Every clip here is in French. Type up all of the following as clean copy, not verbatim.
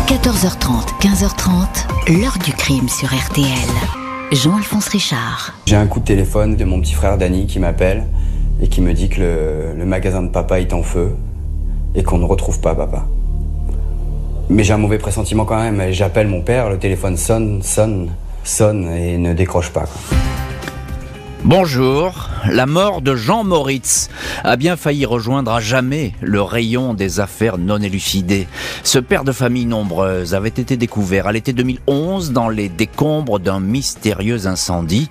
14h30, 15h30, l'heure du crime sur RTL. Jean-Alphonse Richard. J'ai un coup de téléphone de mon petit frère Danny qui m'appelle et qui me dit que le magasin de papa est en feu et qu'on ne retrouve pas papa. Mais j'ai un mauvais pressentiment quand même. J'appelle mon père, le téléphone sonne et ne décroche pas. Bonjour, la mort de Jean Moritz a bien failli rejoindre à jamais le rayon des affaires non élucidées. Ce père de famille nombreuse avait été découvert à l'été 2011 dans les décombres d'un mystérieux incendie.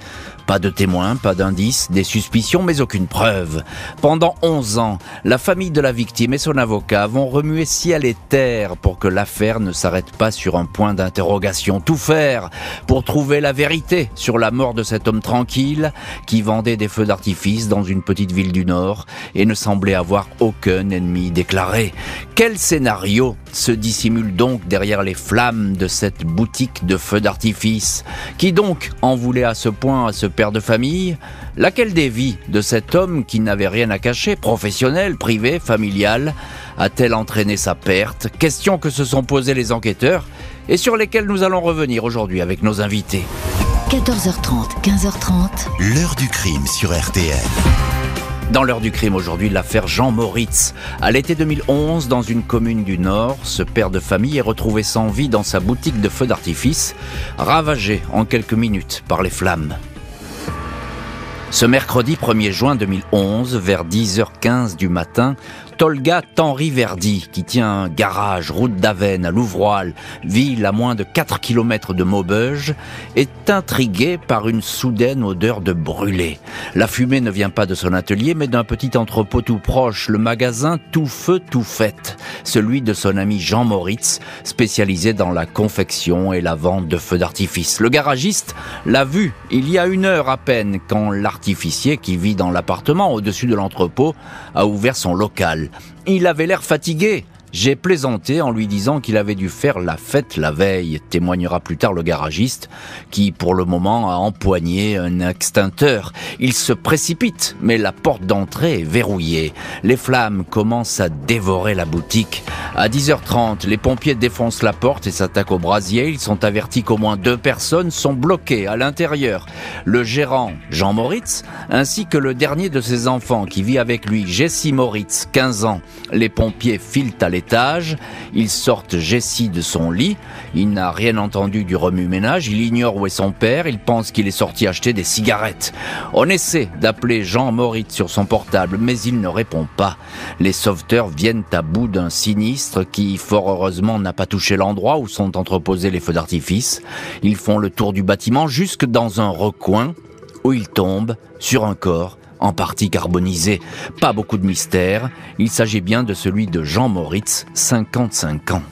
Pas de témoins, pas d'indices, des suspicions, mais aucune preuve. Pendant 11 ans, la famille de la victime et son avocat vont remuer ciel et terre pour que l'affaire ne s'arrête pas sur un point d'interrogation. Tout faire pour trouver la vérité sur la mort de cet homme tranquille qui vendait des feux d'artifice dans une petite ville du Nord et ne semblait avoir aucun ennemi déclaré. Quel scénario se dissimule donc derrière les flammes de cette boutique de feux d'artifice? Qui donc en voulait à ce point à ce père de famille? Laquelle des vies de cet homme qui n'avait rien à cacher, professionnel, privé, familial, a-t-elle entraîné sa perte? Questions que se sont posées les enquêteurs et sur lesquelles nous allons revenir aujourd'hui avec nos invités. 14h30, 15h30, l'heure du crime sur RTL. Dans l'heure du crime aujourd'hui, l'affaire Jean Moritz. À l'été 2011, dans une commune du Nord, ce père de famille est retrouvé sans vie dans sa boutique de feux d'artifice, ravagé en quelques minutes par les flammes. Ce mercredi 1er juin 2011, vers 10h15 du matin, Tolga Tanriverdi, qui tient un garage route d'Avesnes à Louvroil, ville à moins de 4 km de Maubeuge, est intrigué par une soudaine odeur de brûlé. La fumée ne vient pas de son atelier, mais d'un petit entrepôt tout proche, le magasin Tout Feu Tout Fête, celui de son ami Jean Moritz, spécialisé dans la confection et la vente de feux d'artifice. Le garagiste l'a vu il y a 1 heure à peine, quand l'artificier, qui vit dans l'appartement au-dessus de l'entrepôt, a ouvert son local. Il avait l'air fatigué. J'ai plaisanté en lui disant qu'il avait dû faire la fête la veille, témoignera plus tard le garagiste, qui pour le moment a empoigné un extincteur. Il se précipite, mais la porte d'entrée est verrouillée. Les flammes commencent à dévorer la boutique. À 10h30, les pompiers défoncent la porte et s'attaquent au brasier. Ils sont avertis qu'au moins 2 personnes sont bloquées à l'intérieur. Le gérant, Jean Moritz, ainsi que le dernier de ses enfants qui vit avec lui, Jessie Moritz, 15 ans. Les pompiers filent à l'étage. Ils sortent Jessie de son lit. Il n'a rien entendu du remue-ménage. Il ignore où est son père. Il pense qu'il est sorti acheter des cigarettes. On essaie d'appeler Jean Moritz sur son portable, mais il ne répond pas. Les sauveteurs viennent à bout d'un sinistre qui, fort heureusement, n'a pas touché l'endroit où sont entreposés les feux d'artifice. Ils font le tour du bâtiment jusque dans un recoin où ils tombent sur un corps en partie carbonisé. Pas beaucoup de mystère, il s'agit bien de celui de Jean Moritz, 55 ans.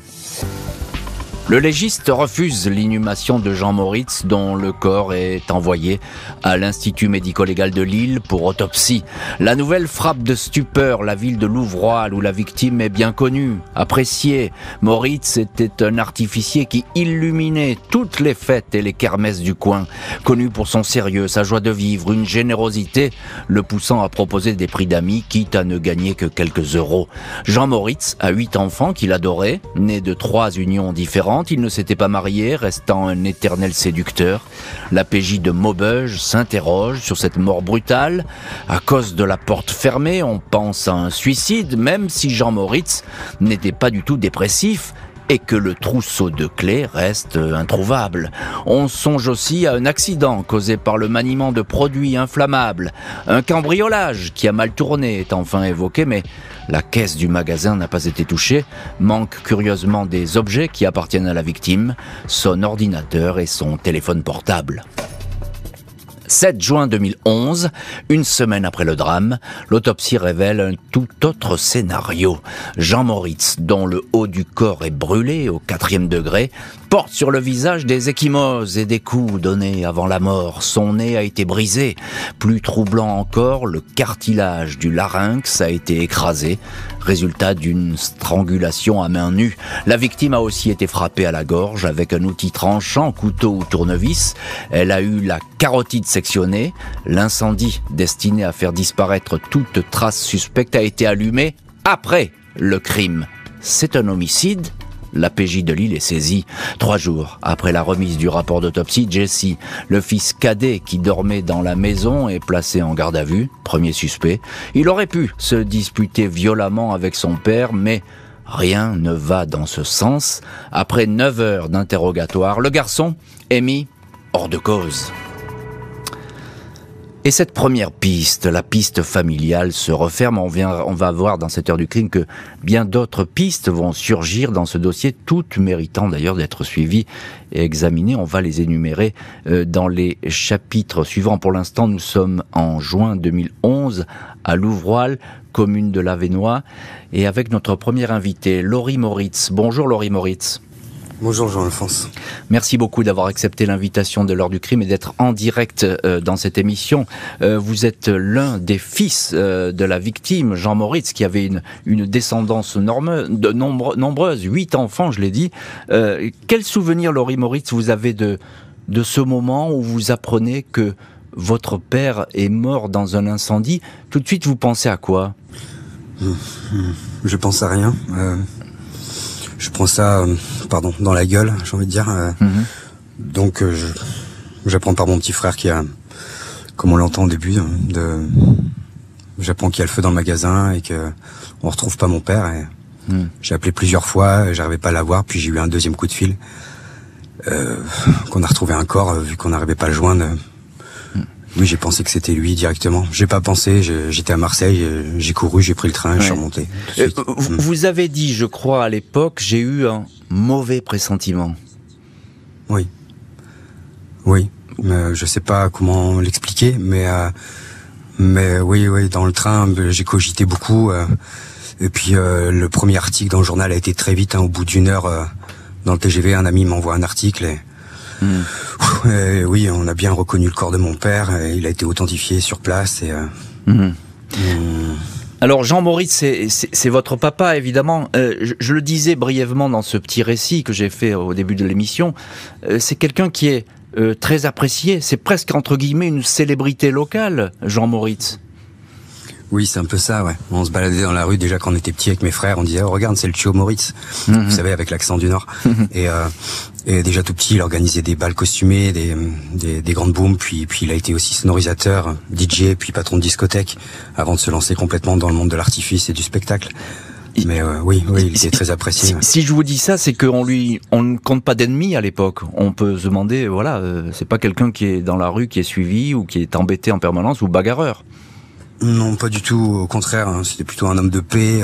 Le légiste refuse l'inhumation de Jean Moritz, dont le corps est envoyé à l'Institut médico-légal de Lille pour autopsie. La nouvelle frappe de stupeur la ville de Louvroil, où la victime est bien connue, appréciée. Moritz était un artificier qui illuminait toutes les fêtes et les kermesses du coin. Connu pour son sérieux, sa joie de vivre, une générosité le poussant à proposer des prix d'amis, quitte à ne gagner que quelques euros. Jean Moritz a 8 enfants qu'il adorait, nés de 3 unions différentes. Il ne s'était pas marié, restant un éternel séducteur. La PJ de Maubeuge s'interroge sur cette mort brutale. À cause de la porte fermée, on pense à un suicide, même si Jean Moritz n'était pas du tout dépressif et que le trousseau de clés reste introuvable. On songe aussi à un accident causé par le maniement de produits inflammables. Un cambriolage qui a mal tourné est enfin évoqué, mais la caisse du magasin n'a pas été touchée. Manquent curieusement des objets qui appartiennent à la victime, son ordinateur et son téléphone portable. 7 juin 2011, 1 semaine après le drame, l'autopsie révèle un tout autre scénario. Jean Moritz, dont le haut du corps est brûlé au 4e degré, porte sur le visage des ecchymoses et des coups donnés avant la mort. Son nez a été brisé. Plus troublant encore, le cartilage du larynx a été écrasé, résultat d'une strangulation à main nue. La victime a aussi été frappée à la gorge avec un outil tranchant, couteau ou tournevis. Elle a eu la carotide sectionnée. L'incendie, destiné à faire disparaître toute trace suspecte, a été allumé après le crime. C'est un homicide La PJ de Lille est saisie. 3 jours après la remise du rapport d'autopsie, Jesse, le fils cadet qui dormait dans la maison, est placé en garde à vue, premier suspect. Il aurait pu se disputer violemment avec son père, mais rien ne va dans ce sens. Après 9 heures d'interrogatoire, le garçon est mis hors de cause. Et cette première piste, la piste familiale, se referme. On va voir dans cette heure du crime que bien d'autres pistes vont surgir dans ce dossier, toutes méritant d'ailleurs d'être suivies et examinées. On va les énumérer dans les chapitres suivants. Pour l'instant, nous sommes en juin 2011 à Louvroil, commune de l'Avesnois, et avec notre première invitée, Laurie Moritz. Bonjour Laurie Moritz. Bonjour Jean-Alphonse. Merci beaucoup d'avoir accepté l'invitation de l'heure du crime et d'être en direct dans cette émission. Vous êtes l'un des fils de la victime, Jean Moritz, qui avait une descendance nombreuse, 8 enfants, je l'ai dit. Quel souvenir, Laurie Moritz, vous avez de ce moment où vous apprenez que votre père est mort dans un incendie? Tout de suite, vous pensez à quoi? Je pense à rien. Je prends ça, dans la gueule, j'ai envie de dire. Donc, j'apprends par mon petit frère qui a, comme on l'entend au début, j'apprends qu'il y a le feu dans le magasin et que on retrouve pas mon père. Et j'ai appelé plusieurs fois, j'arrivais pas à l'avoir, puis j'ai eu un deuxième coup de fil, qu'on a retrouvé un corps, vu qu'on n'arrivait pas à le joindre. Oui, j'ai pensé que c'était lui directement. J'ai pas pensé, j'étais à Marseille, j'ai couru, j'ai pris le train, je suis remonté. Vous avez dit, je crois, à l'époque, j'ai eu un mauvais pressentiment. Oui. Je sais pas comment l'expliquer, mais oui, dans le train, j'ai cogité beaucoup. Et puis le premier article dans le journal a été très vite, au bout d'une heure, dans le TGV, un ami m'envoie un article et oui, on a bien reconnu le corps de mon père. Et il a été authentifié sur place. Alors Jean Moritz, c'est votre papa, évidemment. Je le disais brièvement dans ce petit récit que j'ai fait au début de l'émission. C'est quelqu'un qui est très apprécié. C'est presque, entre guillemets, une célébrité locale, Jean Moritz. Oui, c'est un peu ça, ouais. On se baladait dans la rue déjà quand on était petits avec mes frères. On disait, oh, regarde, c'est le Chio Moritz. Vous savez, avec l'accent du Nord. Et déjà tout petit, il organisait des balles costumées, des grandes booms. Puis il a été aussi sonorisateur, DJ, puis patron de discothèque, avant de se lancer complètement dans le monde de l'artifice et du spectacle. Mais oui, il était très apprécié. Si je vous dis ça, c'est qu'on ne compte pas d'ennemis à l'époque. On peut se demander, c'est pas quelqu'un qui est dans la rue, qui est suivi ou qui est embêté en permanence ou bagarreur. Non, pas du tout. Au contraire, c'était plutôt un homme de paix.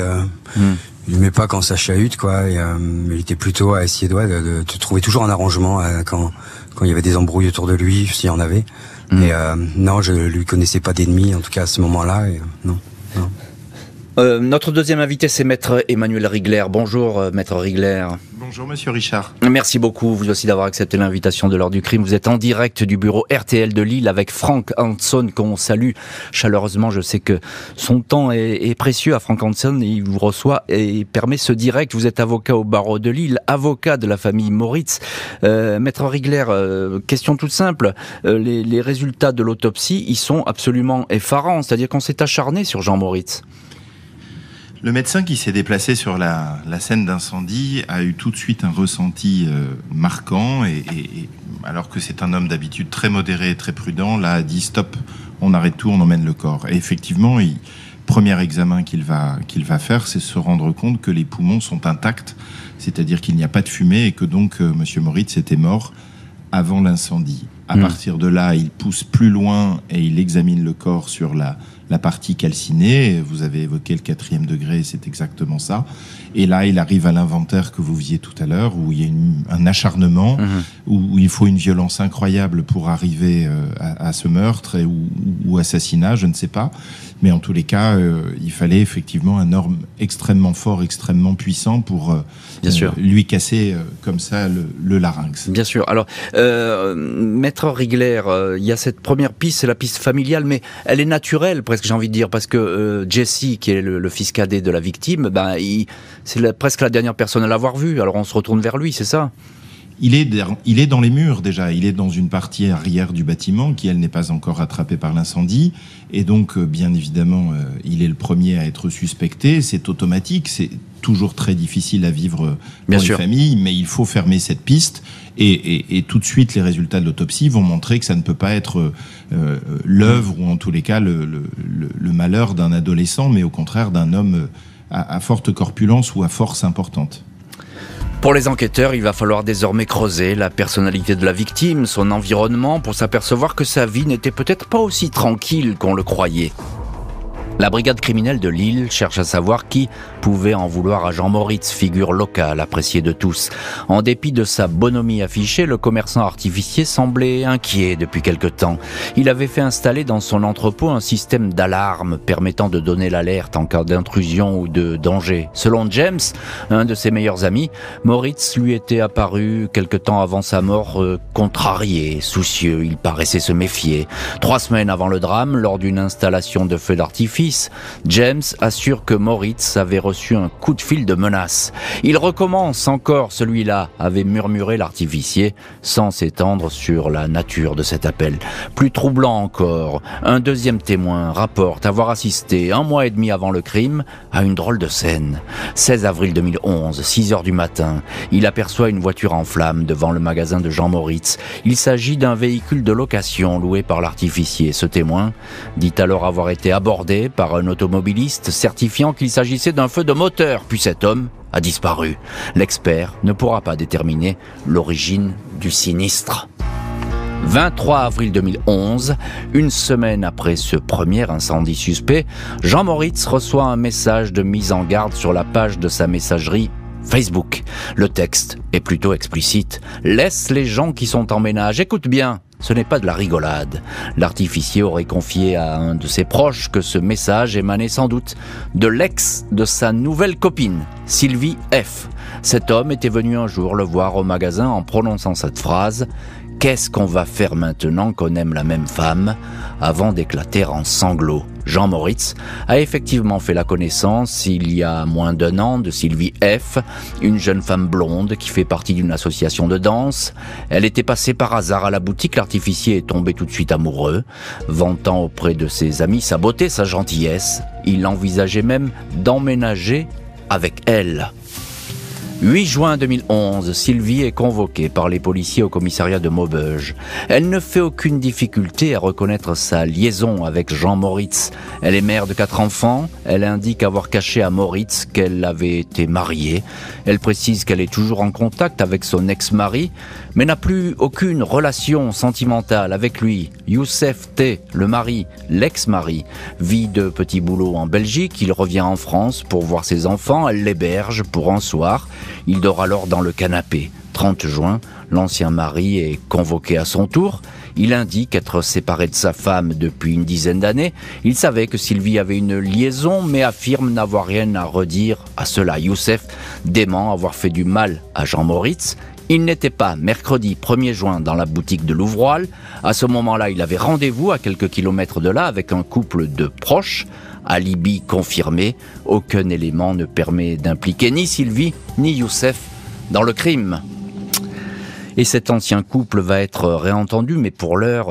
Il aimait pas quand ça chahute, quoi. Et, il était plutôt à essayer de trouver toujours un arrangement quand il y avait des embrouilles autour de lui, s'il y en avait. Et non, je lui connaissais pas d'ennemis, en tout cas à ce moment-là. Et, non. Notre deuxième invité, c'est Maître Emmanuel Rigler. Bonjour, Maître Rigler. Bonjour, Monsieur Richard. Merci beaucoup, vous aussi, d'avoir accepté l'invitation de l'heure du crime. Vous êtes en direct du bureau RTL de Lille avec Franck Hanson, qu'on salue chaleureusement. Je sais que son temps est précieux à Franck Hanson et il vous reçoit et permet ce direct. Vous êtes avocat au barreau de Lille, avocat de la famille Moritz. Maître Rigler, question toute simple. Les résultats de l'autopsie, ils sont absolument effarants. C'est-à-dire qu'on s'est acharné sur Jean Moritz. Le médecin qui s'est déplacé sur la scène d'incendie a eu tout de suite un ressenti marquant et alors que c'est un homme d'habitude très modéré et très prudent, là a dit stop, on arrête tout, on emmène le corps. Et effectivement, premier examen qu'il va faire, c'est se rendre compte que les poumons sont intacts, c'est-à-dire qu'il n'y a pas de fumée et que donc Monsieur Moritz était mort avant l'incendie. À partir de là, il pousse plus loin et il examine le corps sur la partie calcinée. Vous avez évoqué le 4e degré, c'est exactement ça. Et là, il arrive à l'inventaire que vous visiez tout à l'heure, où il y a un acharnement, où il faut une violence incroyable pour arriver à ce meurtre ou assassinat, je ne sais pas. Mais en tous les cas, il fallait effectivement un homme extrêmement fort, extrêmement puissant pour lui casser comme ça le larynx. Bien sûr. Alors, Maître Rigler, il y a cette première piste, c'est la piste familiale, mais elle est naturelle, presque, j'ai envie de dire, parce que Jesse, qui est le fils cadet de la victime, c'est presque la dernière personne à l'avoir vu. Alors on se retourne vers lui, c'est ça ? Il est dans les murs déjà, il est dans une partie arrière du bâtiment qui, elle, n'est pas encore attrapée par l'incendie. Et donc, bien évidemment, il est le premier à être suspecté. C'est automatique, c'est toujours très difficile à vivre pour les familles, mais il faut fermer cette piste. Et tout de suite, les résultats de l'autopsie vont montrer que ça ne peut pas être l'œuvre ou en tous les cas le malheur d'un adolescent, mais au contraire d'un homme à forte corpulence ou à force importante. Pour les enquêteurs, il va falloir désormais creuser la personnalité de la victime, son environnement, pour s'apercevoir que sa vie n'était peut-être pas aussi tranquille qu'on le croyait. La brigade criminelle de Lille cherche à savoir qui pouvait en vouloir à Jean Moritz, figure locale appréciée de tous. En dépit de sa bonhomie affichée, le commerçant artificier semblait inquiet depuis quelque temps. Il avait fait installer dans son entrepôt un système d'alarme permettant de donner l'alerte en cas d'intrusion ou de danger. Selon James, un de ses meilleurs amis, Moritz lui était apparu quelque temps avant sa mort contrarié, soucieux. Il paraissait se méfier. 3 semaines avant le drame, lors d'une installation de feux d'artifice, James assure que Moritz avait reçu un coup de fil de menace. Il recommence encore, celui-là, avait murmuré l'artificier, sans s'étendre sur la nature de cet appel. Plus troublant encore, un deuxième témoin rapporte avoir assisté 1 mois et demi avant le crime à une drôle de scène. 16 avril 2011, 6h du matin, il aperçoit une voiture en flammes devant le magasin de Jean Moritz. Il s'agit d'un véhicule de location loué par l'artificier. Ce témoin dit alors avoir été abordé par un automobiliste certifiant qu'il s'agissait d'un feu de moteur, puis cet homme a disparu. L'expert ne pourra pas déterminer l'origine du sinistre. 23 avril 2011, une semaine après ce premier incendie suspect, Jean Moritz reçoit un message de mise en garde sur la page de sa messagerie Facebook. Le texte est plutôt explicite. « Laisse les gens qui sont en ménage. Écoute bien, ce n'est pas de la rigolade. » L'artificier aurait confié à un de ses proches que ce message émanait sans doute de l'ex de sa nouvelle copine, Sylvie F. Cet homme était venu un jour le voir au magasin en prononçant cette phrase « Qu'est-ce qu'on va faire maintenant qu'on aime la même femme ?» avant d'éclater en sanglots. Jean Moritz a effectivement fait la connaissance il y a moins d'1 an de Sylvie F, une jeune femme blonde qui fait partie d'une association de danse. Elle était passée par hasard à la boutique, l'artificier est tombé tout de suite amoureux, vantant auprès de ses amis sa beauté, sa gentillesse. Il envisageait même d'emménager avec elle. 8 juin 2011, Sylvie est convoquée par les policiers au commissariat de Maubeuge. Elle ne fait aucune difficulté à reconnaître sa liaison avec Jean Moritz. Elle est mère de 4 enfants. Elle indique avoir caché à Moritz qu'elle avait été mariée. Elle précise qu'elle est toujours en contact avec son ex-mari, mais n'a plus aucune relation sentimentale avec lui. Youssef T, le mari, l'ex-mari, vit de petits boulots en Belgique. Il revient en France pour voir ses enfants. Elle l'héberge pour un soir. Il dort alors dans le canapé. 30 juin, l'ancien mari est convoqué à son tour. Il indique être séparé de sa femme depuis une dizaine d'années. Il savait que Sylvie avait une liaison, mais affirme n'avoir rien à redire à cela. Youssef dément avoir fait du mal à Jean Moritz. Il n'était pas mercredi 1er juin dans la boutique de Louvroil. À ce moment-là, il avait rendez-vous à quelques kilomètres de là avec un couple de proches. Alibi confirmé, aucun élément ne permet d'impliquer ni Sylvie ni Youssef dans le crime. Et cet ancien couple va être réentendu, mais pour l'heure,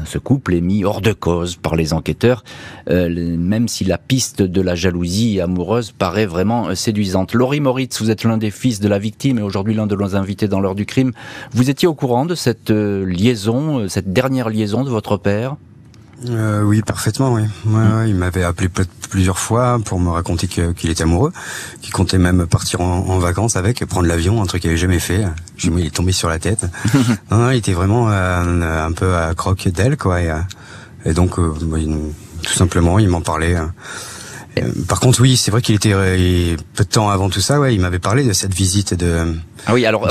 ce couple est mis hors de cause par les enquêteurs, même si la piste de la jalousie amoureuse paraît vraiment séduisante. Laurie Moritz, vous êtes l'un des fils de la victime et aujourd'hui l'un de nos invités dans l'heure du crime. Vous étiez au courant de cette liaison, cette dernière liaison de votre père ? Oui, parfaitement, oui. Ouais, il m'avait appelé plusieurs fois pour me raconter qu'il était amoureux, qu'il comptait même partir en vacances avec, prendre l'avion, un truc qu'il avait jamais fait. Il est tombé sur la tête. Non, il était vraiment un peu à croque d'elle, quoi. Et donc, tout simplement, il m'en parlait. Par contre, oui, c'est vrai qu'il était peu de temps avant tout ça, ouais, il m'avait parlé de cette visite de. Ah oui, alors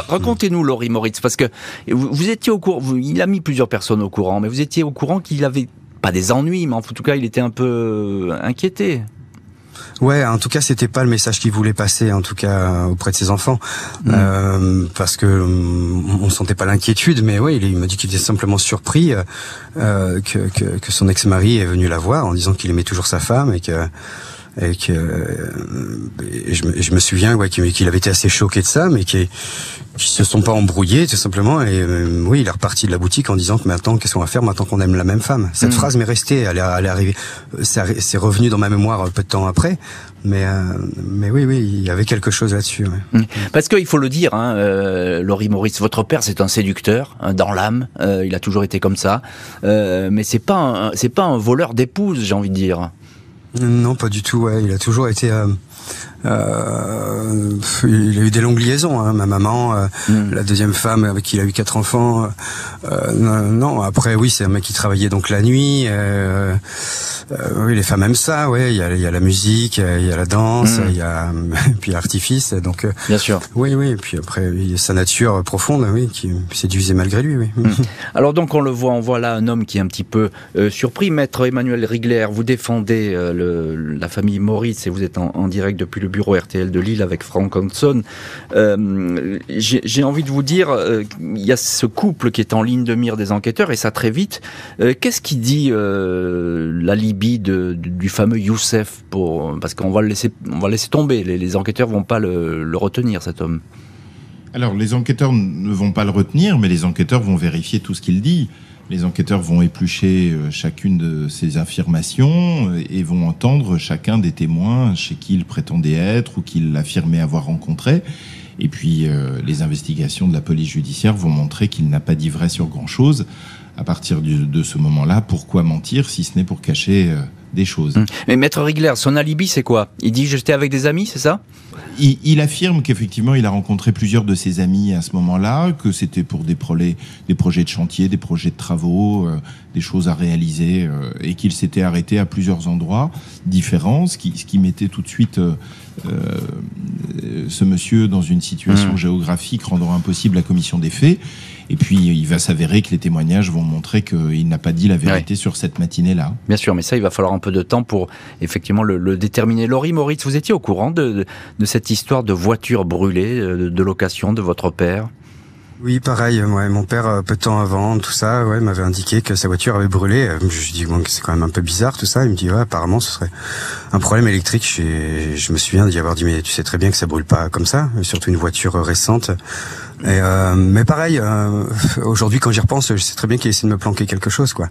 racontez-nous, Laurie Moritz, parce que vous étiez au courant. Il a mis plusieurs personnes au courant, mais vous étiez au courant qu'il avait pas des ennuis, mais en tout cas, il était un peu inquiété. Ouais, en tout cas, c'était pas le message qu'il voulait passer, en tout cas auprès de ses enfants, parce que on sentait pas l'inquiétude, mais ouais, il m'a dit qu'il était simplement surpris que son ex-mari est venu la voir en disant qu'il aimait toujours sa femme et que et que je me souviens qu'il avait été assez choqué de ça, mais qui se sont pas embrouillés tout simplement. Et oui, il est reparti de la boutique en disant que maintenant, qu'est-ce qu'on va faire maintenant qu'on aime la même femme. Cette phrase m'est restée, elle est arrivée, c'est revenu dans ma mémoire peu de temps après. Mais oui, il y avait quelque chose là-dessus. Ouais. Parce qu'il faut le dire, Laurie Moritz, votre père c'est un séducteur dans l'âme. Il a toujours été comme ça. Mais c'est pas un voleur d'épouse, j'ai envie de dire. Non, pas du tout. Ouais, il a toujours été. Il a eu des longues liaisons, hein. Ma maman, la deuxième femme avec qui il a eu 4 enfants. Non, après oui, c'est un mec qui travaillait donc la nuit. Oui, les femmes aiment ça. Ouais, il y a la musique, il y a la danse, il y a puis l'artifice. Donc bien sûr. Oui. Et puis après, il y a sa nature profonde, oui, qui séduisait malgré lui. Oui. Alors donc on voit là un homme qui est un petit peu surpris. Maître Emmanuel Rigler, vous défendez la famille Moritz et vous êtes en direct depuis le bureau RTL de Lille avec Franck Hanson. J'ai envie de vous dire, il y a ce couple qui est en ligne de mire des enquêteurs et ça très vite. Qu'est-ce qui dit la Libye du fameux Youssef parce qu'on va le laisser tomber. Les enquêteurs vont pas le retenir, cet homme. Alors les enquêteurs ne vont pas le retenir, mais les enquêteurs vont vérifier tout ce qu'il dit. Les enquêteurs vont éplucher chacune de ses affirmations et vont entendre chacun des témoins chez qui il prétendait être ou qu'il affirmait avoir rencontré. Et puis les investigations de la police judiciaire vont montrer qu'il n'a pas dit vrai sur grand-chose. À partir de ce moment-là, pourquoi mentir si ce n'est pour cacher des choses. Mais Maître Rigler, son alibi c'est quoi? Il dit j'étais avec des amis, c'est ça? Il affirme qu'effectivement il a rencontré plusieurs de ses amis à ce moment-là, que c'était pour des projets de chantier, des projets de travaux, des choses à réaliser, et qu'il s'était arrêté à plusieurs endroits différents, ce qui mettait tout de suite ce monsieur dans une situation géographique rendant impossible la commission des faits. Et puis il va s'avérer que les témoignages vont montrer qu'il n'a pas dit la vérité sur cette matinée-là. Bien sûr, mais ça il va falloir un peu de temps pour effectivement le déterminer. Laurie Moritz, vous étiez au courant de cette histoire de voiture brûlée, de location de votre père? Oui, pareil. Ouais, mon père, peu de temps avant, tout ça, m'avait indiqué que sa voiture avait brûlé. Je dis bon, c'est quand même un peu bizarre tout ça. Il me dit apparemment ce serait un problème électrique. Je me souviens d'y avoir dit mais tu sais très bien que ça brûle pas comme ça, surtout une voiture récente. Et mais pareil, aujourd'hui quand j'y repense, je sais très bien qu'il essaie de me planquer quelque chose, quoi.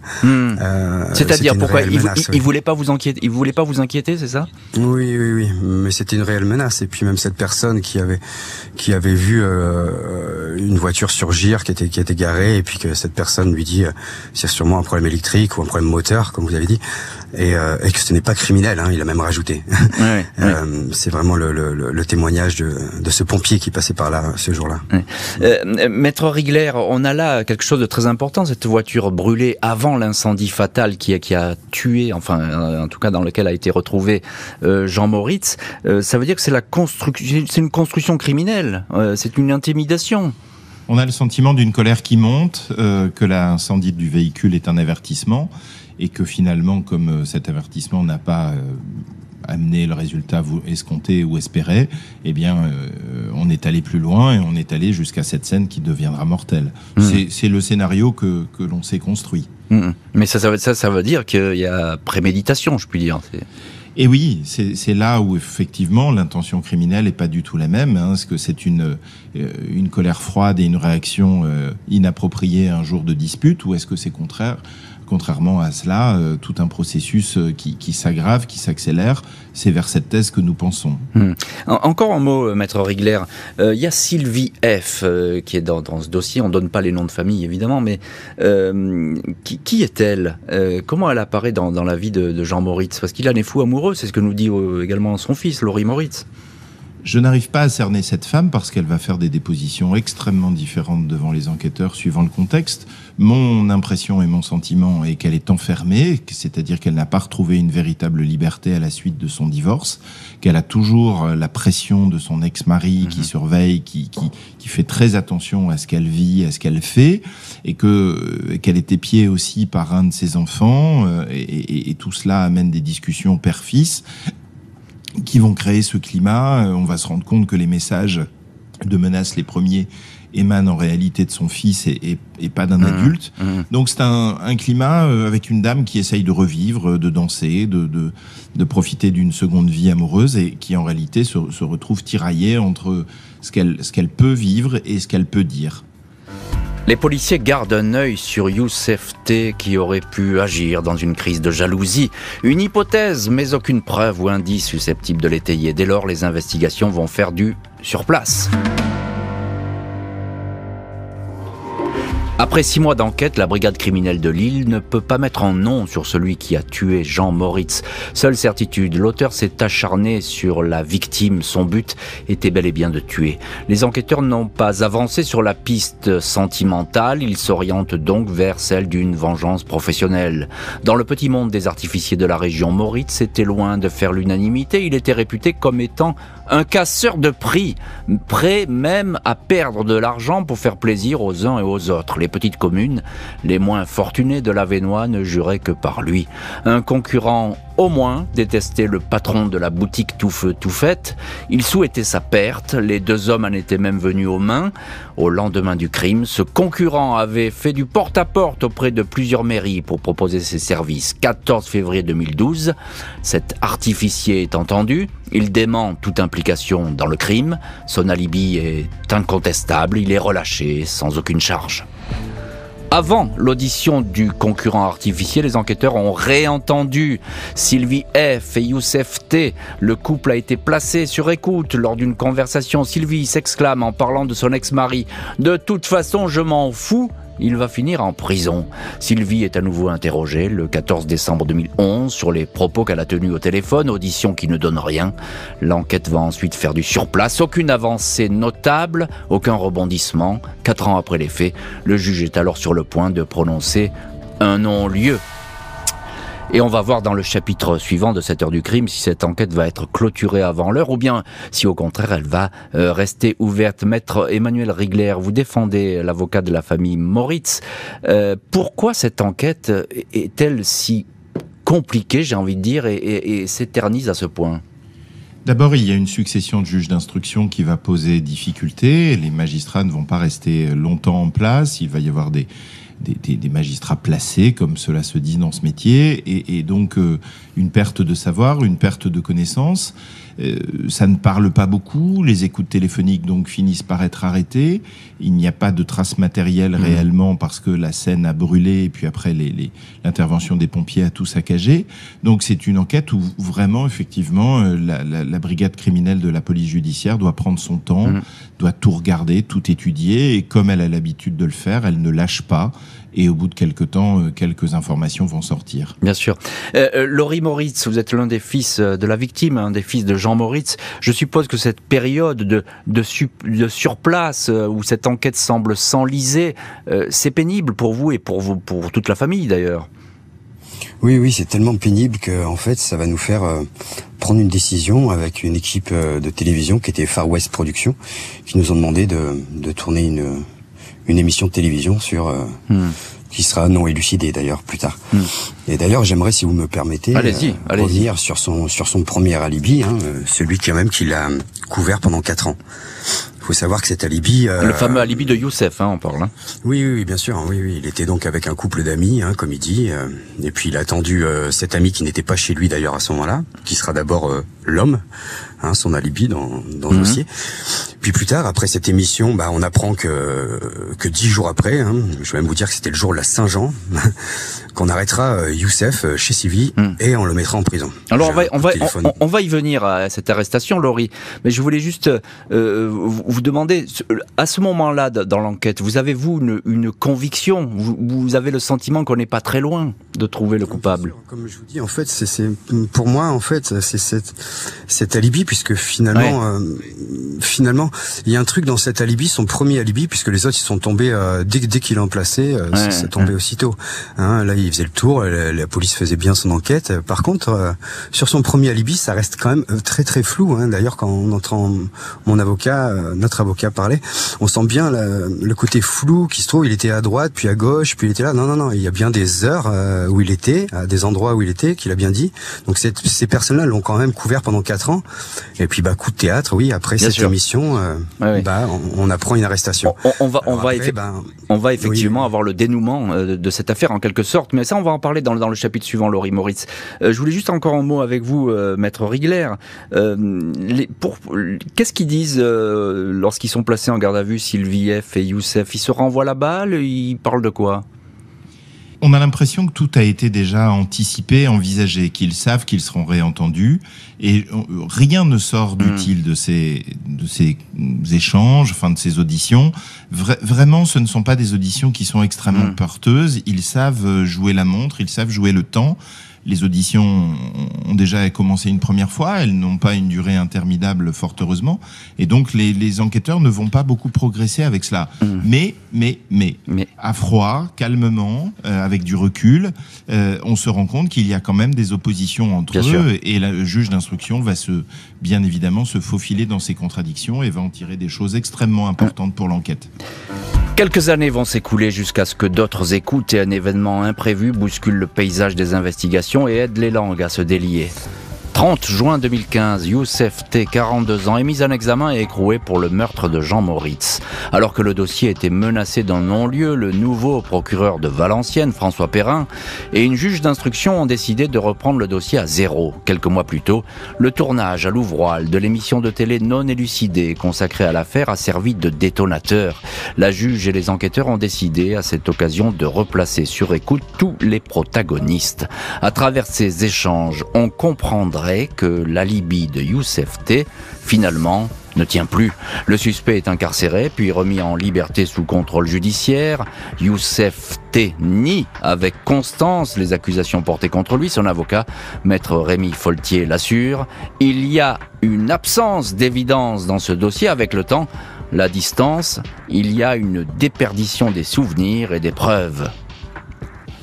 C'est-à-dire pourquoi il voulait pas vous inquiéter, c'est ça? Oui, mais c'était une réelle menace. Et puis même cette personne qui avait vu une voiture surgir qui était garée, et puis que cette personne lui dit c'est sûrement un problème électrique ou un problème moteur, comme vous avez dit, et que ce n'est pas criminel, hein, il a même rajouté. Ouais. C'est vraiment le témoignage de ce pompier qui passait par là ce jour-là. Ouais. Maître Rigler, on a là quelque chose de très important, cette voiture brûlée avant l'incendie fatal qui a tué, enfin en tout cas dans lequel a été retrouvé Jean Moritz. Ça veut dire que c'est une construction criminelle, c'est une intimidation. On a le sentiment d'une colère qui monte, que l'incendie du véhicule est un avertissement, et que finalement, comme cet avertissement n'a pas amené le résultat escompté ou espéré, eh bien, on est allé plus loin et on est allé jusqu'à cette scène qui deviendra mortelle. C'est le scénario que l'on s'est construit. Mais ça veut dire qu'il y a préméditation, je puis dire. Et oui, c'est là où effectivement l'intention criminelle n'est pas du tout la même. Est-ce que c'est une colère froide et une réaction inappropriée un jour de dispute, ou est-ce que c'est contrairement à cela, tout un processus qui s'aggrave, qui s'accélère? C'est vers cette thèse que nous pensons. Encore un mot, Maître Rigler. Il y a Sylvie F. Qui est dans ce dossier. On ne donne pas les noms de famille, évidemment, mais qui est-elle? Comment elle apparaît dans la vie de Jean Moritz? Parce qu'il en est fou amoureux, c'est ce que nous dit également son fils, Laurie Moritz. Je n'arrive pas à cerner cette femme parce qu'elle va faire des dépositions extrêmement différentes devant les enquêteurs suivant le contexte. Mon impression et mon sentiment est qu'elle est enfermée, c'est-à-dire qu'elle n'a pas retrouvé une véritable liberté à la suite de son divorce, qu'elle a toujours la pression de son ex-mari qui surveille, qui fait très attention à ce qu'elle vit, à ce qu'elle fait, et qu'elle est épiée aussi par un de ses enfants, et tout cela amène des discussions père-fils qui vont créer ce climat. On va se rendre compte que les messages de menaces, les premiers émanent en réalité de son fils et pas d'un adulte. Donc c'est un climat avec une dame qui essaye de revivre, de danser, de profiter d'une seconde vie amoureuse et qui en réalité se retrouve tiraillée entre ce qu'elle peut vivre et ce qu'elle peut dire. Les policiers gardent un œil sur Youssef T qui aurait pu agir dans une crise de jalousie. Une hypothèse, mais aucune preuve ou indice susceptible de l'étayer. Dès lors, les investigations vont faire du sur place. Après 6 mois d'enquête, la brigade criminelle de Lille ne peut pas mettre un nom sur celui qui a tué Jean Moritz. Seule certitude, l'auteur s'est acharné sur la victime. Son but était bel et bien de tuer. Les enquêteurs n'ont pas avancé sur la piste sentimentale, ils s'orientent donc vers celle d'une vengeance professionnelle. Dans le petit monde des artificiers de la région, Moritz était loin de faire l'unanimité. Il était réputé comme étant un casseur de prix, prêt même à perdre de l'argent pour faire plaisir aux uns et aux autres. Les petites communes, les moins fortunées de l'Avesnois ne juraient que par lui. Un concurrent au moins détestait le patron de la boutique Tout Feu Tout Fait. Il souhaitait sa perte. Les deux hommes en étaient même venus aux mains. Au lendemain du crime, ce concurrent avait fait du porte-à-porte auprès de plusieurs mairies pour proposer ses services. 14 février 2012, cet artificier est entendu. Il dément toute implication dans le crime. Son alibi est incontestable. Il est relâché sans aucune charge. Avant l'audition du concurrent artificier, les enquêteurs ont réentendu Sylvie F et Youssef T. Le couple a été placé sur écoute lors d'une conversation. Sylvie s'exclame en parlant de son ex-mari « De toute façon, je m'en fous ». Il va finir en prison. Sylvie est à nouveau interrogée le 14 décembre 2011 sur les propos qu'elle a tenus au téléphone, audition qui ne donne rien. L'enquête va ensuite faire du surplace. Aucune avancée notable, aucun rebondissement. 4 ans après les faits, le juge est alors sur le point de prononcer un non-lieu. Et on va voir dans le chapitre suivant de cette heure du crime si cette enquête va être clôturée avant l'heure ou bien si au contraire elle va rester ouverte. Maître Emmanuel Rigler, vous défendez l'avocat de la famille Moritz. Pourquoi cette enquête est-elle si compliquée, j'ai envie de dire, et s'éternise à ce point ? D'abord, il y a une succession de juges d'instruction qui va poser difficulté. Les magistrats ne vont pas rester longtemps en place. Il va y avoir des magistrats placés, comme cela se dit dans ce métier, et donc une perte de savoir, une perte de connaissances. Ça ne parle pas beaucoup, les écoutes téléphoniques donc finissent par être arrêtées. Il n'y a pas de traces matérielles réellement parce que la scène a brûlé et puis après l'intervention des pompiers a tout saccagé. Donc c'est une enquête où vraiment effectivement la brigade criminelle de la police judiciaire doit prendre son temps, doit tout regarder, tout étudier, et comme elle a l'habitude de le faire, elle ne lâche pas. Et au bout de quelques temps, quelques informations vont sortir. Bien sûr. Laurie Moritz, vous êtes l'un des fils de la victime, un des fils de Jean Moritz. Je suppose que cette période de surplace, où cette enquête semble s'enliser, c'est pénible pour vous et pour toute la famille d'ailleurs. Oui, c'est tellement pénible que en fait, ça va nous faire prendre une décision avec une équipe de télévision qui était Far West Productions, qui nous ont demandé de tourner une émission de télévision sur qui sera non élucidée d'ailleurs plus tard. Et d'ailleurs, j'aimerais, si vous me permettez, revenir sur son premier alibi, celui qui l'a couvert pendant 4 ans. Il faut savoir que cet alibi... le fameux alibi de Youssef, on parle. Oui, bien sûr. Oui. Il était donc avec un couple d'amis, comme il dit. Et puis il a attendu cet ami qui n'était pas chez lui d'ailleurs à ce moment-là, qui sera d'abord l'homme, son alibi dans le dossier. Puis plus tard, après cette émission, on apprend que 10 jours après, je vais même vous dire que c'était le jour de la Saint-Jean, qu'on arrêtera Youssef chez Sylvie et on le mettra en prison. Alors on va y venir à cette arrestation, Laurie. Mais je voulais juste vous demander, à ce moment-là dans l'enquête, vous avez-vous une conviction ? Vous avez le sentiment qu'on n'est pas très loin de trouver le coupable ? Comme je vous dis, en fait, c'est pour moi, en fait, c'est cet alibi, puisque finalement, il y a un truc dans cet alibi, son premier alibi, puisque les autres ils sont tombés dès qu'il l'a placé, ça tombait aussitôt. Là, il faisait le tour, la police faisait bien son enquête. Par contre, sur son premier alibi, ça reste quand même très très flou. D'ailleurs, quand on entend notre avocat parler, on sent bien le côté flou qui se trouve. Il était à droite, puis à gauche, puis il était là. Non, il y a bien des heures où il était, à des endroits où il était, qu'il a bien dit. Donc ces personnes-là l'ont quand même couvert pendant 4 ans. Et puis coup de théâtre, oui. Après cette émission, on apprend une arrestation. On va effectivement avoir le dénouement de cette affaire en quelque sorte, mais ça on va en parler dans le chapitre suivant, Laurie Moritz. Je voulais juste encore un mot avec vous, Maître Rigler. Qu'est-ce qu'ils disent lorsqu'ils sont placés en garde à vue, Sylvie F et Youssef? Ils se renvoient la balle? Ils parlent de quoi? On a l'impression que tout a été déjà anticipé, envisagé, qu'ils savent qu'ils seront réentendus, et rien ne sort d'utile de ces échanges, de ces auditions. Vraiment, ce ne sont pas des auditions qui sont extrêmement porteuses. Ils savent jouer la montre, ils savent jouer le temps. Les auditions ont déjà commencé une première fois, elles n'ont pas une durée interminable, fort heureusement, et donc les enquêteurs ne vont pas beaucoup progresser avec cela. Mais, à froid, calmement, avec du recul, on se rend compte qu'il y a quand même des oppositions entre eux, et le juge d'instruction va bien évidemment se faufiler dans ses contradictions et va en tirer des choses extrêmement importantes pour l'enquête. Quelques années vont s'écouler jusqu'à ce que d'autres écoutes et un événement imprévu bousculent le paysage des investigations et aident les langues à se délier. 30 juin 2015, Youssef T, 42 ans, est mis en examen et écroué pour le meurtre de Jean Moritz. Alors que le dossier était menacé d'un non-lieu, le nouveau procureur de Valenciennes, François Perrin, et une juge d'instruction ont décidé de reprendre le dossier à zéro. Quelques mois plus tôt, le tournage à l'Ouvroil de l'émission de télé non élucidée consacrée à l'affaire a servi de détonateur. La juge et les enquêteurs ont décidé à cette occasion de replacer sur écoute tous les protagonistes. À travers ces échanges, on comprendrait que l'alibi de Youssef T, finalement, ne tient plus. Le suspect est incarcéré, puis remis en liberté sous contrôle judiciaire. Youssef T nie avec constance les accusations portées contre lui. Son avocat, maître Rémi Foltier, l'assure. Il y a une absence d'évidence dans ce dossier. Avec le temps, la distance, il y a une déperdition des souvenirs et des preuves.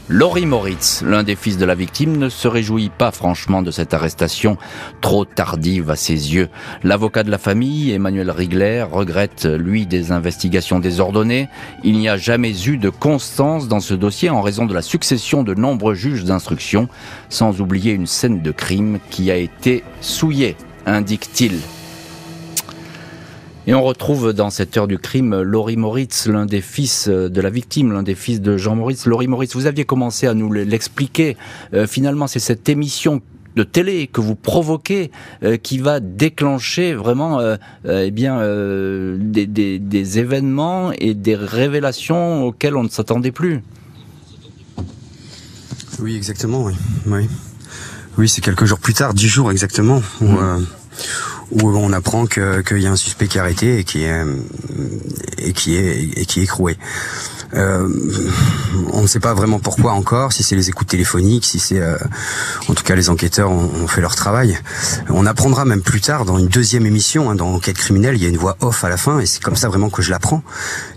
Laurie Moritz, l'un des fils de la victime, ne se réjouit pas franchement de cette arrestation trop tardive à ses yeux. L'avocat de la famille, Emmanuel Rigler, regrette, lui, des investigations désordonnées. Il n'y a jamais eu de constance dans ce dossier en raison de la succession de nombreux juges d'instruction, sans oublier une scène de crime qui a été souillée, indique-t-il. Et on retrouve dans cette heure du crime Laurie Moritz, l'un des fils de la victime, l'un des fils de Jean Moritz. Laurie Moritz, vous aviez commencé à nous l'expliquer. Finalement, c'est cette émission de télé que vous provoquez qui va déclencher vraiment des événements et des révélations auxquelles on ne s'attendait plus. Oui, exactement. Oui, c'est quelques jours plus tard, 10 jours exactement, où on apprend qu'il y a un suspect qui est arrêté et qui est écroué. On ne sait pas vraiment pourquoi encore, si c'est les écoutes téléphoniques, si c'est en tout cas les enquêteurs ont fait leur travail. On apprendra même plus tard dans une deuxième émission, dans Enquête criminelle, il y a une voix off à la fin et c'est comme ça vraiment que je l'apprends,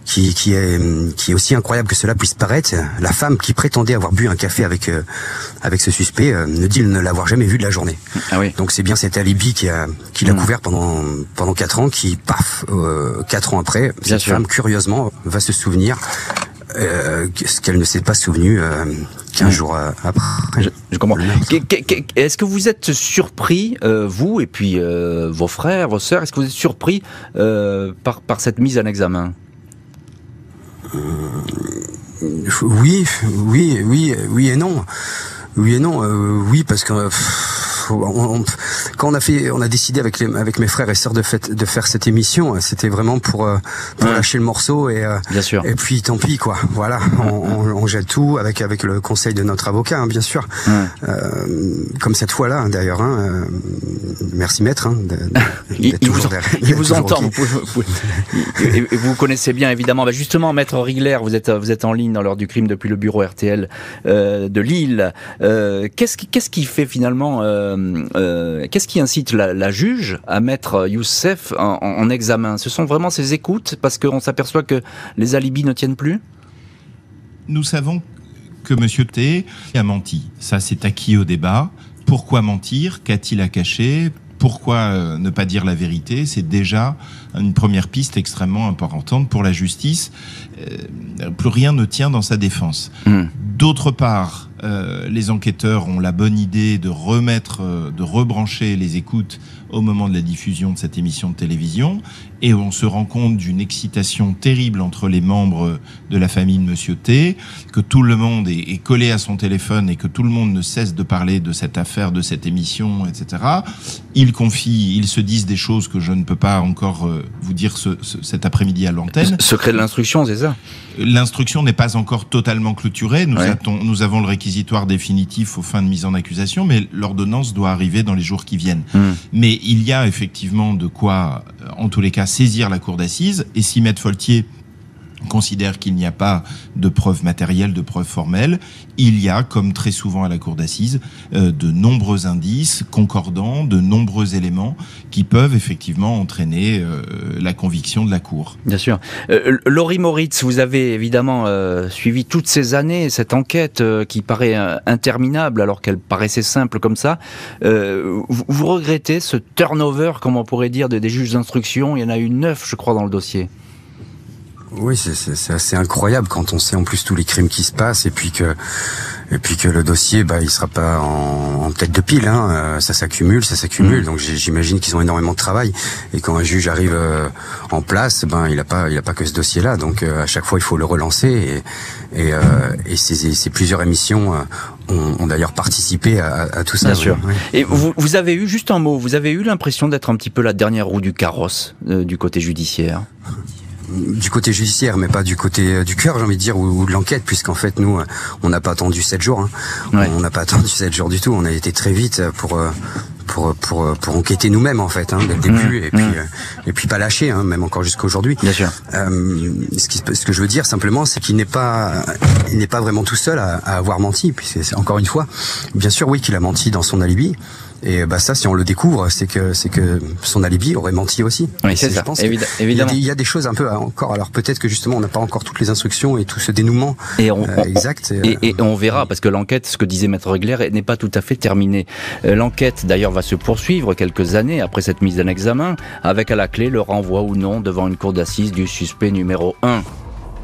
qui est aussi incroyable que cela puisse paraître. La femme qui prétendait avoir bu un café avec ce suspect ne dit ne l'avoir jamais vu de la journée. Ah oui. Donc c'est bien cet alibi qui l'a couvert pendant 4 ans, qui 4 ans après, cette femme curieusement va se souvenir ce qu'elle ne s'est pas souvenue 15 jours après. Je comprends. Est-ce que vous êtes surpris, vous et puis vos frères, vos sœurs, est-ce que vous êtes surpris par cette mise en examen ? Oui et non. Oui et non. Oui, parce que quand on a décidé avec mes frères et sœurs de faire cette émission, c'était vraiment pour lâcher le morceau et bien sûr. Et puis tant pis quoi. Voilà, on jette tout avec le conseil de notre avocat, bien sûr. Comme cette fois-là d'ailleurs. Merci maître. Il vous entend. Et vous connaissez bien évidemment. Justement, maître Rigler, vous êtes en ligne dans l'heure du crime depuis le bureau RTL de Lille. Qu'est-ce qui fait finalement qu'est-ce qui incite la juge à mettre Youssef en examen ? Ce sont vraiment ses écoutes, parce qu'on s'aperçoit que les alibis ne tiennent plus ? Nous savons que M. T a menti. Ça, c'est acquis au débat. Pourquoi mentir ? Qu'a-t-il à cacher ? Pourquoi ne pas dire la vérité ? C'est déjà une première piste extrêmement importante pour la justice. Plus rien ne tient dans sa défense. D'autre part, les enquêteurs ont la bonne idée de rebrancher les écoutes au moment de la diffusion de cette émission de télévision, et on se rend compte d'une excitation terrible entre les membres de la famille de Monsieur T, que tout le monde est collé à son téléphone et que tout le monde ne cesse de parler de cette affaire, de cette émission, etc. Ils se disent des choses que je ne peux pas encore vous dire cet après-midi à l'antenne. Secret de l'instruction, c'est ça? L'instruction n'est pas encore totalement clôturée. Nous avons le réquisitoire définitif aux fins de mise en accusation, mais l'ordonnance doit arriver dans les jours qui viennent. Mais il y a effectivement de quoi, en tous les cas, saisir la cour d'assises. Et si Maître Foltier considère qu'il n'y a pas de preuves matérielles, de preuves formelles, il y a, comme très souvent à la cour d'assises, de nombreux indices concordants, de nombreux éléments qui peuvent effectivement entraîner la conviction de la cour. Bien sûr. Laurie Moritz, vous avez évidemment suivi toutes ces années cette enquête qui paraît interminable alors qu'elle paraissait simple comme ça. Vous regrettez ce turnover, comme on pourrait dire, des juges d'instruction? Il y en a eu 9, je crois, dans le dossier. Oui, c'est assez incroyable quand on sait en plus tous les crimes qui se passent et puis que le dossier, il sera pas en tête de pile, hein. Ça s'accumule. Donc j'imagine qu'ils ont énormément de travail et quand un juge arrive en place, il a pas que ce dossier-là. Donc à chaque fois il faut le relancer et ces plusieurs émissions ont d'ailleurs participé à tout ça. Bien sûr. Oui. Et vous avez eu, juste un mot, vous avez eu l'impression d'être un petit peu la dernière roue du carrosse du côté judiciaire? Du côté judiciaire, mais pas du côté du cœur, j'ai envie de dire, ou de l'enquête, puisqu'en fait, nous, on n'a pas attendu 7 jours. Hein. Ouais. On n'a pas attendu 7 jours du tout. On a été très vite pour enquêter nous-mêmes, en fait, dès le début, et puis pas lâcher, même encore jusqu'à aujourd'hui. Bien sûr. Ce que je veux dire, simplement, c'est qu'il n'est pas vraiment tout seul à avoir menti, puisque c'est encore une fois, bien sûr, oui, qu'il a menti dans son alibi. Et ça, si on le découvre, c'est que son alibi aurait menti aussi. Oui, c'est ça. Je pense évidemment. Il y a des choses un peu encore. Alors peut-être que justement, on n'a pas encore toutes les instructions et tout ce dénouement exact. Et on verra, parce que l'enquête, ce que disait Maître Regler, n'est pas tout à fait terminée. L'enquête, d'ailleurs, va se poursuivre quelques années après cette mise en examen, avec à la clé le renvoi ou non devant une cour d'assises du suspect numéro 1.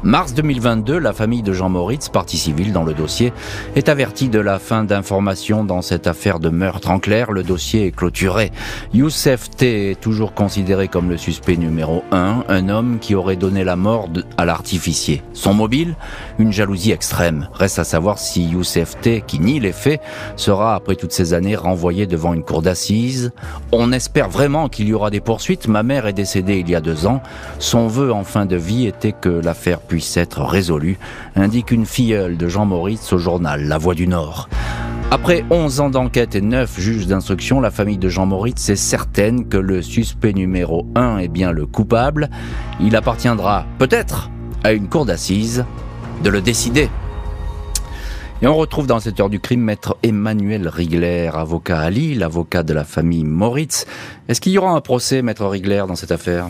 Mars 2022, la famille de Jean Moritz, partie civile dans le dossier, est avertie de la fin d'informations dans cette affaire de meurtre. En clair, le dossier est clôturé. Youssef T est toujours considéré comme le suspect numéro 1, un homme qui aurait donné la mort à l'artificier. Son mobile, une jalousie extrême. Reste à savoir si Youssef T, qui nie les faits, sera, après toutes ces années, renvoyé devant une cour d'assises. On espère vraiment qu'il y aura des poursuites. Ma mère est décédée il y a 2 ans. Son vœu en fin de vie était que l'affaire puisse être résolue, indique une filleule de Jean Moritz au journal La Voix du Nord. Après 11 ans d'enquête et 9 juges d'instruction, la famille de Jean Moritz est certaine que le suspect numéro 1 est bien le coupable. Il appartiendra peut-être à une cour d'assises de le décider. Et on retrouve dans cette heure du crime Maître Emmanuel Rigler, avocat à Lille, avocat de la famille Moritz. Est-ce qu'il y aura un procès, Maître Rigler, dans cette affaire ?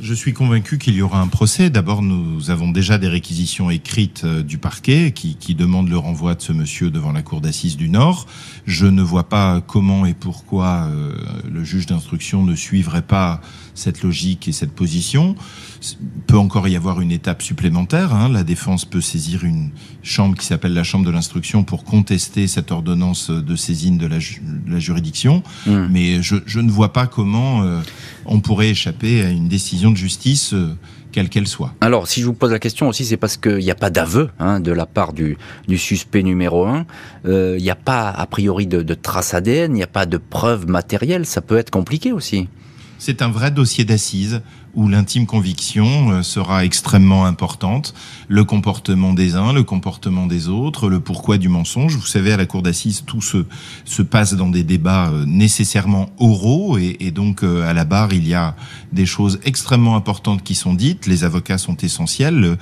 Je suis convaincu qu'il y aura un procès. D'abord, nous avons déjà des réquisitions écrites du parquet qui demandent le renvoi de ce monsieur devant la cour d'assises du Nord. Je ne vois pas comment et pourquoi le juge d'instruction ne suivrait pas cette logique et cette position. Il peut encore y avoir une étape supplémentaire. La défense peut saisir une chambre qui s'appelle la chambre de l'instruction pour contester cette ordonnance de saisine de la juridiction. Mais je ne vois pas comment on pourrait échapper à une décision de justice quelle qu'elle soit. Alors, si je vous pose la question aussi, c'est parce qu'il n'y a pas d'aveu de la part du suspect numéro 1. Il n'y a pas, a priori, de traces ADN, il n'y a pas de preuves matérielles. Ça peut être compliqué aussi. C'est un vrai dossier d'assises où l'intime conviction sera extrêmement importante. Le comportement des uns, le comportement des autres, le pourquoi du mensonge. Vous savez, à la cour d'assises, tout se passe dans des débats nécessairement oraux et donc à la barre, il y a des choses extrêmement importantes qui sont dites. Les avocats sont essentiels,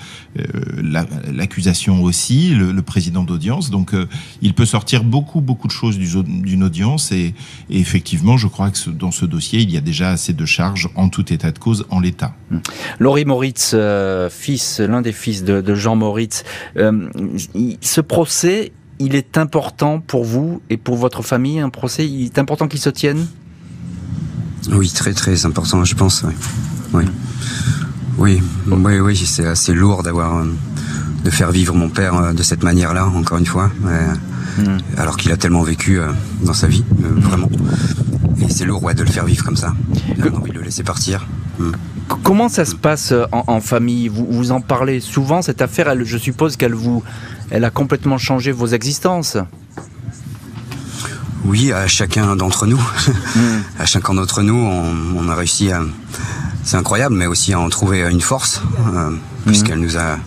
l'accusation aussi, le président d'audience. Donc il peut sortir beaucoup de choses d'une audience et effectivement, je crois que dans ce dossier, il y a déjà assez de charges en tout état de cause en l'état. Laurie Moritz, l'un des fils de Jean Moritz, ce procès, il est important pour vous et pour votre famille, un procès, il est important qu'il se tienne ? Oui, très très important, je pense. Oui, c'est assez lourd de faire vivre mon père de cette manière-là, encore une fois. alors qu'il a tellement vécu dans sa vie, vraiment. Et c'est lourd de le faire vivre comme ça. On a envie de le laisser partir. Comment ça se passe en famille ? Vous en parlez souvent, cette affaire, je suppose elle a complètement changé vos existences. Oui, à chacun d'entre nous. À chacun d'entre nous, on a réussi à... C'est incroyable, mais aussi à en trouver une force, puisqu'elle nous a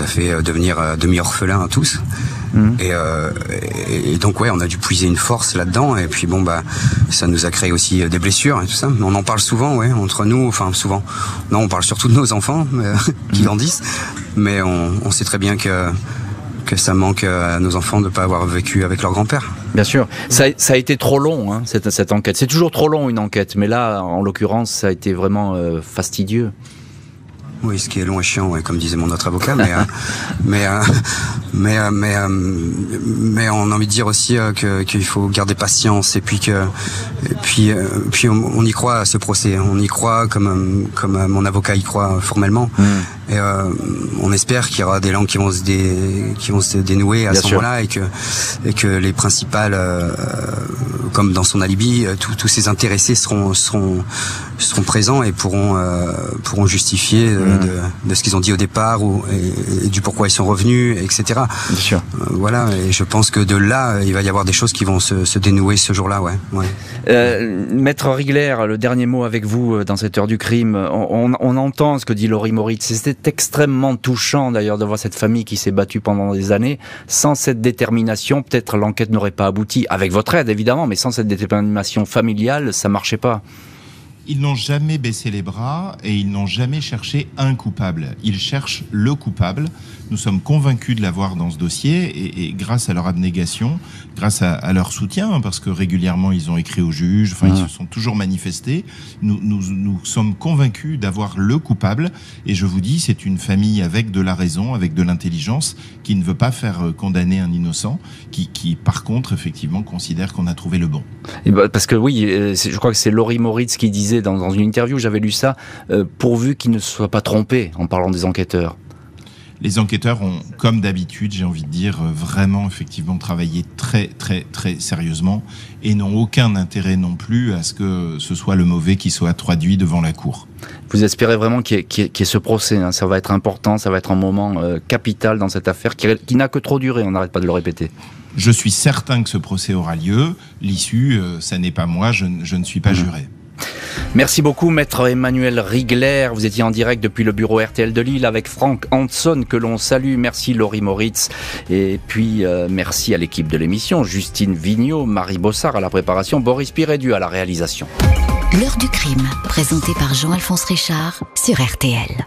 fait devenir demi-orphelins tous. Et donc on a dû puiser une force là-dedans, et puis ça nous a créé aussi des blessures et tout ça. On en parle souvent, entre nous, enfin souvent. Non, on parle surtout de nos enfants qui grandissent, mais on sait très bien que ça manque à nos enfants de ne pas avoir vécu avec leur grand-père. Bien sûr. Ça a été trop long, cette enquête. C'est toujours trop long, une enquête. Mais là, en l'occurrence, ça a été vraiment fastidieux. Oui, ce qui est long et chiant, comme disait mon autre avocat, mais on a envie de dire aussi qu'il faut garder patience, et puis on y croit à ce procès, on y croit comme mon avocat y croit formellement. Et on espère qu'il y aura des langues qui vont se dénouer à ce moment-là, et que les principales, comme dans son alibi, tous ces intéressés seront présents et pourront justifier de ce qu'ils ont dit au départ, et du pourquoi ils sont revenus, etc. Bien sûr. Voilà, et je pense que de là, il va y avoir des choses qui vont se dénouer ce jour-là, Maître Rigler, le dernier mot avec vous dans cette heure du crime. On entend ce que dit Laurie Moritz. C'était extrêmement touchant d'ailleurs de voir cette famille qui s'est battue pendant des années. Sans cette détermination, peut-être l'enquête n'aurait pas abouti, avec votre aide évidemment, mais sans cette détermination familiale, ça marchait pas. Ils n'ont jamais baissé les bras et ils n'ont jamais cherché un coupable. Ils cherchent le coupable. Nous sommes convaincus de l'avoir dans ce dossier, et grâce à leur abnégation, grâce à leur soutien, parce que régulièrement ils ont écrit au juge, ils se sont toujours manifestés, nous sommes convaincus d'avoir le coupable. Et je vous dis, c'est une famille avec de la raison, avec de l'intelligence, qui ne veut pas faire condamner un innocent, qui par contre effectivement considère qu'on a trouvé le bon. Et parce que je crois que c'est Laurie Moritz qui disait dans une interview, j'avais lu ça, pourvu qu'ils ne se soient pas trompés en parlant des enquêteurs. Les enquêteurs ont, comme d'habitude, j'ai envie de dire, vraiment effectivement travaillé très très très sérieusement, et n'ont aucun intérêt non plus à ce que ce soit le mauvais qui soit traduit devant la cour. Vous espérez vraiment qu'il y ait ce procès, ça va être important, ça va être un moment capital dans cette affaire qui n'a que trop duré, on n'arrête pas de le répéter. Je suis certain que ce procès aura lieu. L'issue, ça n'est pas moi, je ne suis pas juré. Merci beaucoup, maître Emmanuel Rigler. Vous étiez en direct depuis le bureau RTL de Lille avec Franck Hanson, que l'on salue. Merci Laurie Moritz. Et puis merci à l'équipe de l'émission, Justine Vignot, Marie Bossard à la préparation, Boris Pirédu à la réalisation. L'heure du crime, présentée par Jean-Alphonse Richard sur RTL.